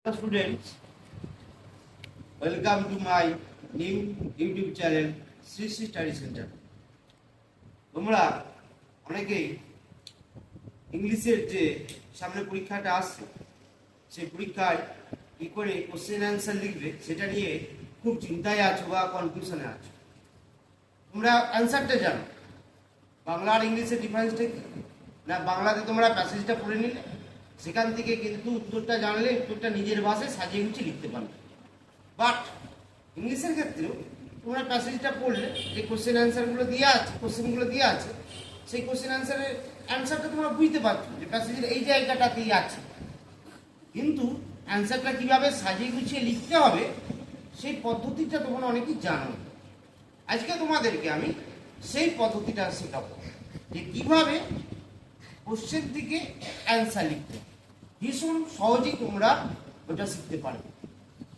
Students, welcome to my new YouTube channel Sri Sri Study Center. তোমরা অনেকেই ইংলিশের যে সামনে পরীক্ষাটা আসছে সেই পরীক্ষায় কি করে কোশ্চেন অ্যান্সার লিখবে সেটা নিয়ে খুব চিন্তায় আছো বা কনফিউশনে আছো। তোমরা অ্যান্সারটা জানো, বাংলা আর ইংলিশের ডিফারেন্সটা কি? না বাংলাতে তোমরা প্যাসেজটা পড়ে নিলে সেখান থেকে কিন্তু উত্তরটা জানলে উত্তরটা নিজের ভাষায় সাজিয়ে গুছিয়ে লিখতে পারবে। বাট ইংলিশের ক্ষেত্রেও তোমরা প্যাসেজটা পড়লে যে কোশ্চেন অ্যান্সারগুলো দেওয়া আছে, কোশ্চেনগুলো দেওয়া আছে, সেই কোশ্চেন অ্যান্সারের অ্যান্সারটা তোমরা বুঝতে পারছো যে প্যাসেজের এই জায়গাটাতেই আছে, কিন্তু অ্যান্সারটা কীভাবে সাজিয়ে গুছিয়ে লিখতে হবে সেই পদ্ধতিটা তোমরা অনেকেই জানো। আজকে তোমাদেরকে আমি সেই পদ্ধতিটা শেখাবো যে কীভাবে কোশ্চেন থেকে অ্যান্সার লিখতে ভীষণ সহজেই তোমরা ওটা শিখতে পারবে।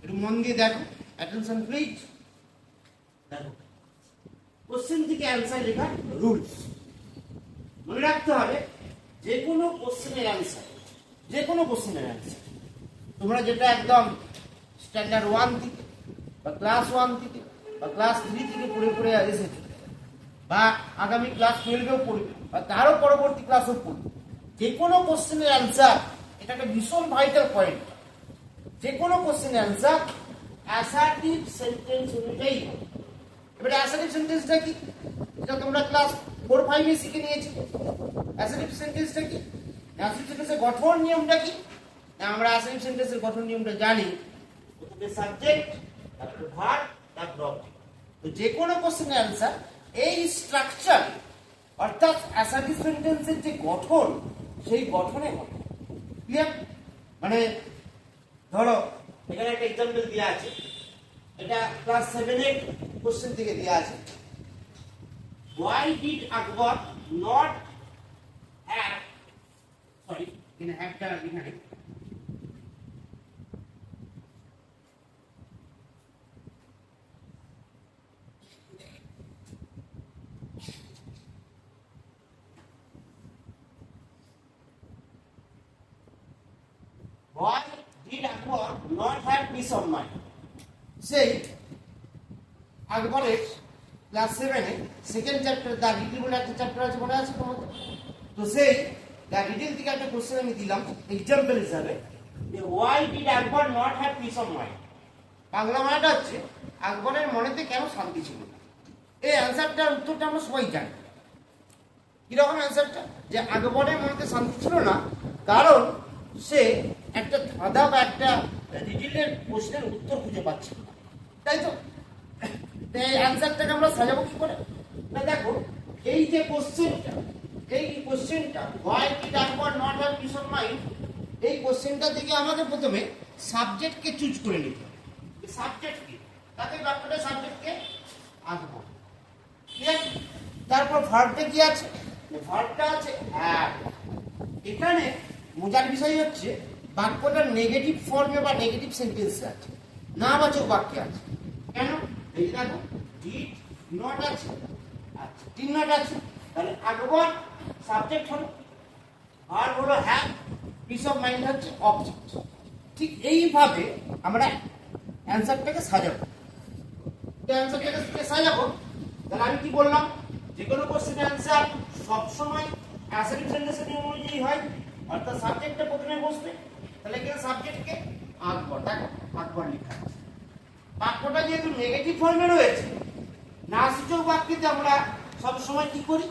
একটু মন দিয়ে দেখো, অ্যাটেনশন প্লিজ। দেখো কোশ্চেন থেকে অ্যান্সার লেখার রুলস মনে রাখতে হবে। যে কোনো কোশ্চেনের অ্যান্সার, যে কোনো কোশ্চেনের অ্যান্সার তোমরা যেটা একদম স্ট্যান্ডার্ড 1 থেকে বা ক্লাস 1 থেকে বা ক্লাস 3 থেকে পড়ে পড়ে এসেছো বা আগামী ক্লাস 12-এও পড়বে বা তারও পরবর্তী ক্লাসও পড়বে, যে কোনো কোশ্চেনের অ্যান্সার এটা একটা ভীষণ ভাইটাল পয়েন্ট। যে কোনো কোশ্চেনের অ্যান্সার অ্যাসার্টিভ সেন্টেন্স অনুযায়ী হবে। এবারে অ্যাসার্টিভ সেন্টেন্সটা কি, এটা তোমরা ক্লাস 4-5-এ শিখে নিয়েছি। অ্যাসার্টিভ সেন্টেন্সটা কি, অ্যাসার্টিভ সেন্টেন্সের গঠন নিয়মটা কি? আমরা অ্যাসার্টিভ সেন্টেন্সের গঠন নিয়মটা জানি, প্রথমে সাবজেক্ট, তারপর ভার্ব, তারপর অবজেক্ট। তো যে কোনো কোশ্চেনের অ্যান্সার এই স্ট্রাকচার অর্থাৎ অ্যাসার্টিভ সেন্টেন্সের যে গঠন সেই গঠনে হবে। ক্লিয়ার? মানে ধরো এখানে একটা এক্সাম্পল দেওয়া আছে, এটা ক্লাস 7-এর কোশ্চেন থেকে দেওয়া আছে। Why did Akbar not have, sorry, এখানে একটা এখানে Why did Akbar not have peace of mind? সেই আকবরের ক্লাস 7-এ সেকেন্ড চ্যাপ্টার দ্য রিডল বলে একটা চ্যাপ্টার আছে, মনে আছে তোমাদের? তো সেই দ্য রিডল থেকে একটা কোশ্চেন আমি দিলাম এক্সাম্পল হিসাবে যে why did Akbar not have peace of mind. Bangla মানেটা হচ্ছে আকবরের মনেতে কেন শান্তি ছিল না। এই অ্যান্সারটার উত্তরটা আমরা সবাই জানি। কিরকম অ্যান্সারটা? যে আকবরের মনেতে শান্তি ছিল না কারণ সে একটা ধাঁধা বা একটা রিডলের প্রশ্নের উত্তর খুঁজে পাচ্ছিল না, তাই তো? এই অ্যান্সারটাকে আমরা সাজাবো কি করে? না দেখো, এই যে কোশ্চেনটা, এই কোশ্চেনটা why did Akbar not have peace of mind, এই কোশ্চেনটা থেকে আমাকে প্রথমে সাবজেক্টকে চুজ করে নিতে হবে। সাবজেক্ট কি? তাতে বাক্যটা সাবজেক্টকে আকবর। ক্লিয়ার? তারপর ভার্বটা কি আছে? ভার্বটা আছে হ্যাভ। এখানে মজার বিষয় হচ্ছে বাক্যটা নেগেটিভ ফর্মে বা নেগেটিভ সেন্টেন্সে আছে, নাবাচক বাক্যে আছে। কেন? এই যে দেখো ডিড নট আছে, আচ্ছা ডিড নট আছে, তাহলে আকবর সাবজেক্ট হলো, ভার্ব হলো হ্যাভ, পিস অফ মাইন্ড হচ্ছে অবজেক্ট। ঠিক এইভাবে আমরা অ্যান্সারটাকে সাজাবো। অ্যান্সারটাকে সাজাবো, তাহলে আমি কি বললাম? যে কোনো কোশ্চেনের অ্যান্সার সবসময় অ্যাসার্টিভ সেন্টেন্সের নিয়ম অনুযায়ী হয়, অর্থাৎ সাবজেক্টটা প্রথমে বসবে। তাহলে এখানে সাবজেক্টকে আকবর, দেখো আকবর লেখা আছে। বাক্যটা যেহেতু নেগেটিভ ফর্মে রয়েছে, না সূচক বাক্যতে আমরা সবসময় কি করি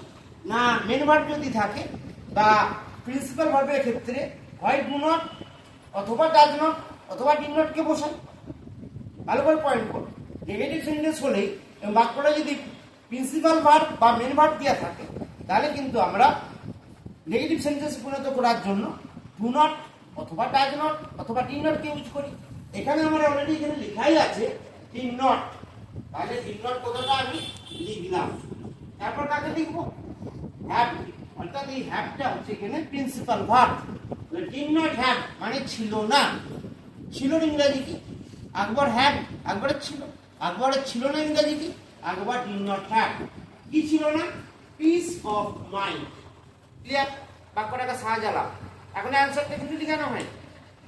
না, মেন ভার্ব যদি থাকে বা প্রিন্সিপাল ভার্বের ক্ষেত্রে হয় ডু নট অথবা ডাজ নট অথবা ডিড নটকে বসাই। ভালো করে পয়েন্ট করো, নেগেটিভ সেন্টেন্স হলেই বাক্যটা যদি প্রিন্সিপাল ভার্ব বা মেন ভার্ব দেওয়া থাকে তাহলে কিন্তু আমরা নেগেটিভ সেন্টেন্স পরিণত করার জন্য ডু নট অথবা ডাজ নট অথবা ডিড নটকে ইউজ করি। এখানে আমার অলরেডি এখানে লেখাই আছে ডিড নট, তাহলে ডিড নট কথাটা আমি লিখলাম। তারপর কাকে লিখবো? হ্যাভ, অর্থাৎ এই হ্যাভটা হচ্ছে এখানে principal verb. Did not have মানে ছিল না। ছিল ইংরেজি কি? আকবর হ্যাভ, আকবরের ছিল। আকবরের ছিল না ইংরেজি কি? আকবর ডিড নট হ্যাভ। কি ছিল না? Piece of mind. ক্লিয়ার? বাক্যটাকে সাজালাম। এখন অ্যান্সারটা কিন্তু লিখানো হয়,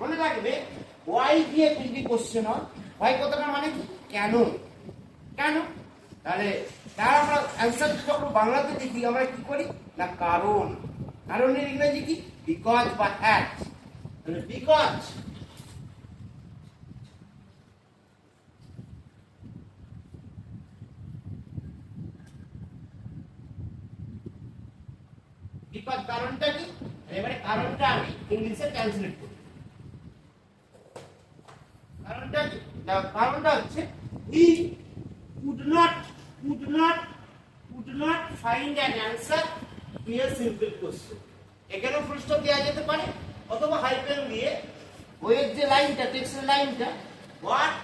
মনে রাখবে ওয়াই দিয়ে যদি কোশ্চেন হয়, ওয়াই কথাটা মানে কি? কেন। কেন? তাহলে তার আমরা অ্যান্সার যখন বাংলাতে লিখি আমরা কি করি না কারণ। কারণের ইংরেজি কি? বিকজ বা অ্যাট। তাহলে বিকজ বিকজ কারণটা কি? এবারে কারণটা আমি ইংলিশে ট্রান্সলেট করি। কারণটা কি? কারণটা হচ্ছে হি could not find an answer to a simple question. এখানেও ফুল স্টপ দেওয়া যেতে পারে অথবা হাইফেন দিয়ে ওয়ের যে লাইনটা, টেক্সটের লাইনটা, what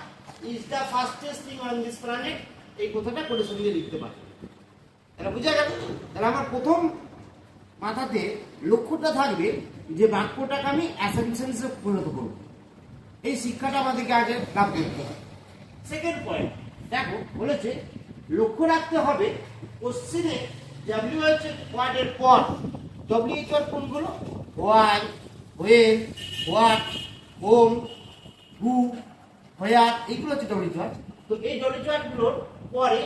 is the fastest thing on this planet, এই কথাটা করে সঙ্গে লিখতে পারে। তাহলে বুঝা গেল? তাহলে আমার প্রথম মাথাতে লক্ষ্যটা থাকবে যে বাক্যটাকে আমি অ্যাসেন্টেন্সে পরিণত করব। এই শিক্ষাটা আমাদেরকে আগে লাভ করতে হবে। সেকেন্ড পয়েন্ট দেখো, বলেছে লক্ষ্য রাখতে হবে কোশ্চেনে WH ওয়ার্ডের পর WH ওয়ার্ড কোনগুলো? হোয়াই, হোয়েন, হোয়াট, হোম, হু, হোয়ার, এগুলো হচ্ছে WH ওয়ার্ড। তো এই WH ওয়ার্ডগুলোর পরে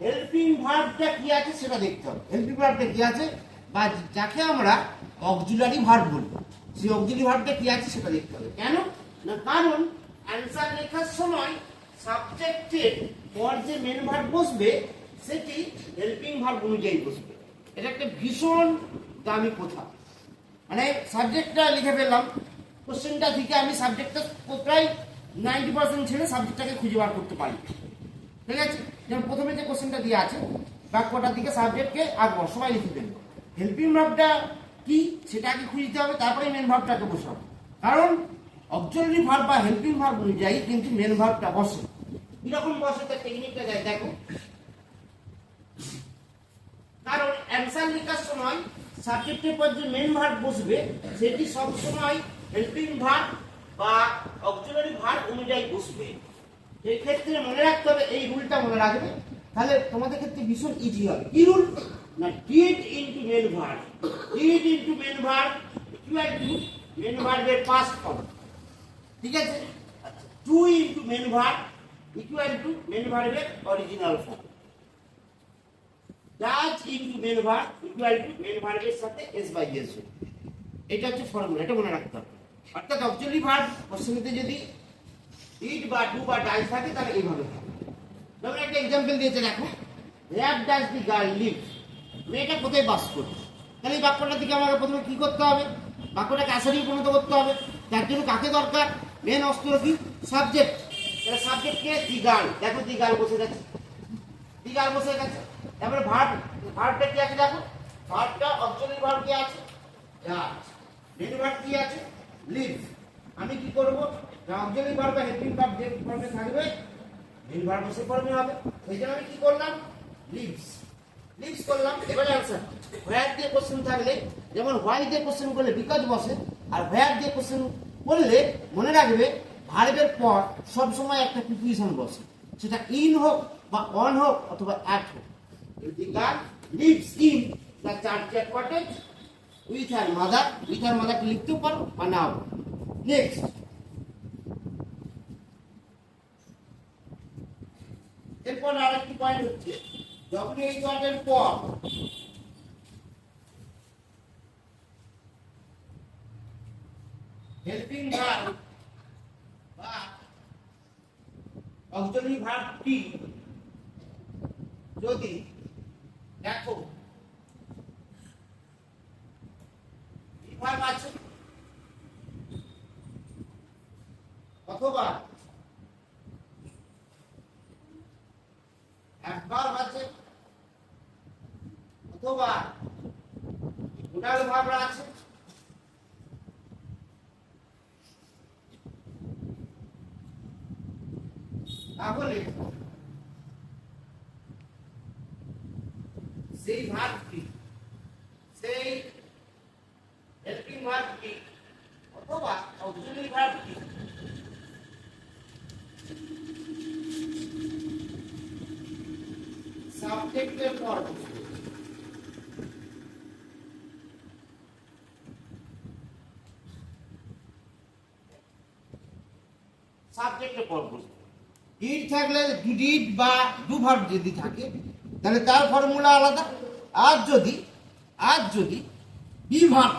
হেল্পিং ভার্বটা কি আছে সেটা দেখতে হবে। হেল্পিং ভার্বটা কি আছে বা যাকে আমরা অক্সিলারি ভার্ব বলি, সেই অক্সিলারি ভার্বটা কি আছে সেটা দেখতে হবে। কেন না, কারণ অ্যান্সার লেখার সময় সাবজেক্টের পর যে মেন ভার্ব বসবে সেটি হেল্পিং ভার্ব অনুযায়ী বসবে। এটা একটা ভীষণ দামি কথা। মানে সাবজেক্টটা লিখে ফেললাম, কোশ্চেনটা থেকে আমি সাবজেক্টটা প্রায় 90% ছেড়ে সাবজেক্টটাকে খুঁজে বার করতে পারি। ঠিক আছে? যেমন প্রথমে যে কোশ্চেনটা দিয়ে আছে বাক্যটার দিকে সাবজেক্টকে আঁকবো, সবাই লিখে ফেলবো। হেল্পিং ভার্বটা কি সেটা আগে খুঁজতে হবে, তারপরে মেন ভার্বটাকে বসাবো। কারণ অক্সিলারি ভার্ব বা হেল্পিং ভার্ব অনুযায়ী কিন্তু মেন ভার্বটা বসে। কিরকম বসে তার টেকনিকটা দেখো। কারণ অ্যান্সার লেখার সময় সাবজেক্টের পর যে মেন ভার্ব বসবে সেটি সব সময় হেল্পিং ভার্ব বা অক্সিলারি ভার্ব অনুযায়ী বসবে। এই ক্ষেত্রে মনে রাখতে হবে, এই রুলটা মনে রাখবে, তাহলে তোমাদের ক্ষেত্রে ভীষণ ইজি হবে। কি রুল না, did into main verb, did into main verb equal to main ভার্বের পাস্ট ফর্ম। ঠিক আছে? আচ্ছা, do into main verb equal to main ভার্বের original form. Does into main verb equal to main ভার্বের সাথে এস বাই এস। এটা হচ্ছে formula, এটা মনে রাখতে হবে। অর্থাৎ অক্সিলারি ভার্ব কোশ্চেনেতে যদি ডিড বা ডু বা ডাজ থাকে তাহলে এইভাবে হবে। যেমন একটা এক্সাম্পল দিয়েছে দেখো, where does the girl live, মেয়েটা কোথায় বাস করে। তাহলে এই বাক্যটা থেকে আমাকে প্রথমে কি করতে হবে? বাক্যটাকে আসারি পরিণত করতে হবে। তার জন্য কাকে দরকার? মেন অস্ত্র কি? সাবজেক্ট। তাহলে সাবজেক্টকে দি গার্ল, দেখো দি গার্ল বসে গেছে, দি গার্ল বসে গেছে। তারপরে ভার্ব, ভার্বটা কি আছে দেখো, ভার্বটা অক্সিলারি ভার্ব কি আছে? ডাজ। মেন ভার্ব কি আছে? লিভ। আমি কি করব? অক্সিলারি ভার্ব বা হেল্পিং ভার্ব যে ফর্মে থাকবে মেন ভার্ব সে ফর্মে হবে। সেই জন্য আমি কি করলাম? লিভস, লিভস করলাম। এবারে आंसर হোয়ার দিয়ে কোশ্চেন থাকলে, যেমন হোয়াই দিয়ে কোশ্চেন করলে বিকজ বসে, আর হোয়ার দিয়ে কোশ্চেন করলে মনে রাখবে ভার্বের পর সব সময় একটা প্রিপোজিশন বসে, সেটা ইন হোক বা অন হোক অথবা অ্যাট হোক। The girl lives in the churchyard cottage with her mother, with her mother কে লিখতেও পারো বা নাও। নেক্সট, এরপর আরেকটি পয়েন্ট হচ্ছে যখন এই ওয়ার্ডের পর হেল্পিং ভার্ব বা অক্সিলারি ভার্বটি যদি দেখো ভার্ব আছে অথবা অ্যাডভার্ব আছে অথবা মোডাল ভার্ব আছে, তাহলে সেই ভার্বটি, সেই হেল্পিং ভার্বটি অথবা অক্সিলারি ভার্বটি সাবজেক্টের পর বসবে। সাবজেক্টের পর বসবে। ডিড থাকলে ডিড বা ডু ভার্ব যদি থাকে তাহলে তার ফর্মুলা আলাদা। আর যদি বি ভার্ব,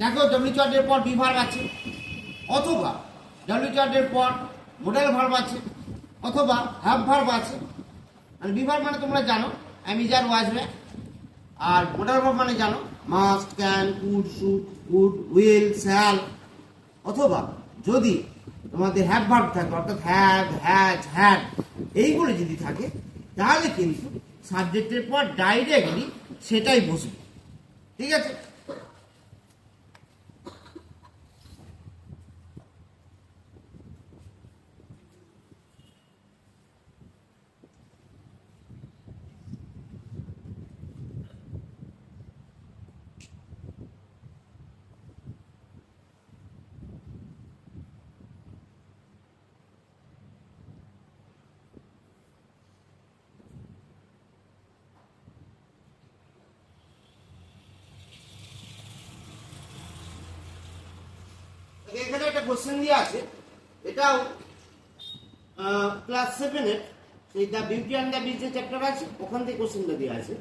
দেখো ডব্লিউ চার্টের পর বি ভার্ব আছে, অথবা ডব্লিউ চার্টের পর মোডাল ভার্ব আছে, অথবা হ্যাভ ভার্ব আছে। আর বি ভার্ব মানে তোমরা জানো অ্যামিজার, ওয়াজ, ওয়ে। আর মোডাল ভার্ব মানে জানো must, can, could, should, would, will, shall. অথবা যদি তোমাদের হ্যাভ ভার্ব থাকে অর্থাৎ হ্যাভ, হ্যাজ, হ্যাড এইগুলো যদি থাকে তাহলে কিন্তু সাবজেক্টের পর ডাইরেক্টলি সেটাই বসবে। ঠিক আছে? এখানে একটা কোশ্চেন দিয়ে আছে, এটাও ক্লাস 7 এর সেই the beauty and the beast যে চ্যাপ্টার আছে ওখান থেকে কোশ্চেনটা দিয়ে আছে।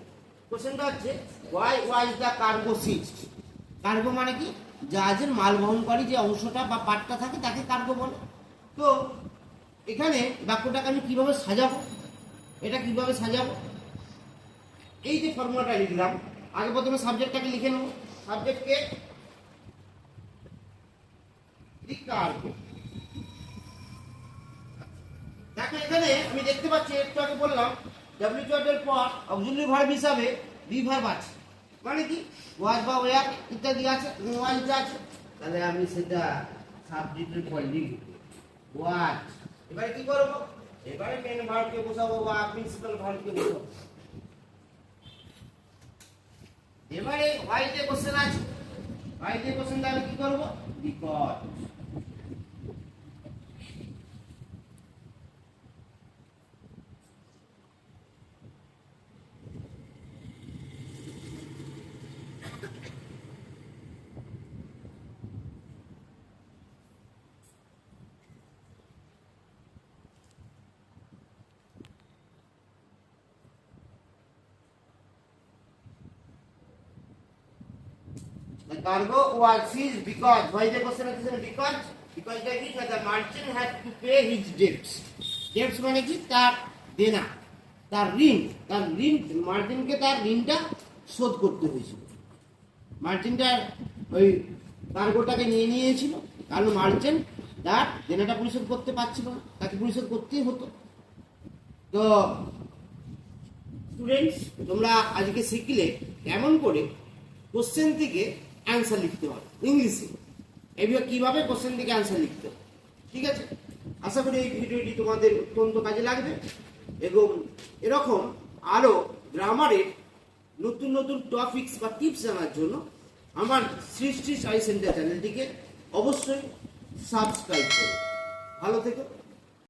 কোশ্চেনটা হচ্ছে why was the cargo ceased. Cargo মানে কি? জাহাজের মাল বহনকারী যে অংশটা বা পার্টটা থাকে তাকে কার্গো বলে। তো এখানে বাক্যটাকে আমি কিভাবে সাজাবো, এটা কিভাবে সাজাবো, এই যে ফর্মুলাটা লিখলাম, আগে প্রথমে সাবজেক্টটাকে লিখে নেবো। সাবজেক্টকে কার্গো। দেখো এখানে আমি দেখতে পাচ্ছি একটু আগে বললাম ডব্লিউ চার্টের পর অক্সিলারি ভার্ব হিসাবে বি ভার্ব আছে, মানে কি ওয়াজ বা ওয়্যার ইত্যাদি আছে, ওয়াজ আছে, তাহলে আমি সেটা সাবজেক্টের পর লিখব ওয়াজ। এবারে কি করব? এবারে মেন ভার্বকে বসাবো বা প্রিন্সিপাল ভার্বকে বসাবো। এবারে হোয়াই তে কোশ্চেন আছে, হোয়াই তে কোশ্চেন তাহলে কি করব? Because. The cargo was seized because, why the question is because that means that the merchant had to pay his debts. Debts মানে কি? তার দেনা, তার ঋণ মার্জিনকে তার ঋণটা শোধ করতে হয়েছিল। মার্জিনটা ওই কার্গোটাকে নিয়ে নিয়েছিল, কারণ মার্চেন্ট তার দেনাটা পরিশোধ করতে পারছিল না, তাকে পরিশোধ করতেই হতো। তো স্টুডেন্টস, তোমরা আজকে শিখলে কেমন করে কোশ্চেন থেকে অ্যান্সার লিখতে হবে ইংলিশে, এইভাবে কিভাবে কোশ্চেন থেকে অ্যান্সার লিখতে হবে। ঠিক আছে? আশা করি এই ভিডিওটি তোমাদের অত্যন্ত কাজে লাগবে এবং এরকম আরো গ্রামারের নতুন নতুন টপিকস বা টিপস জানার জন্য আমার সৃষ্টি স্টাডি সেন্টার চ্যানেলটিকে অবশ্যই সাবস্ক্রাইব করো। ভালো থেকো।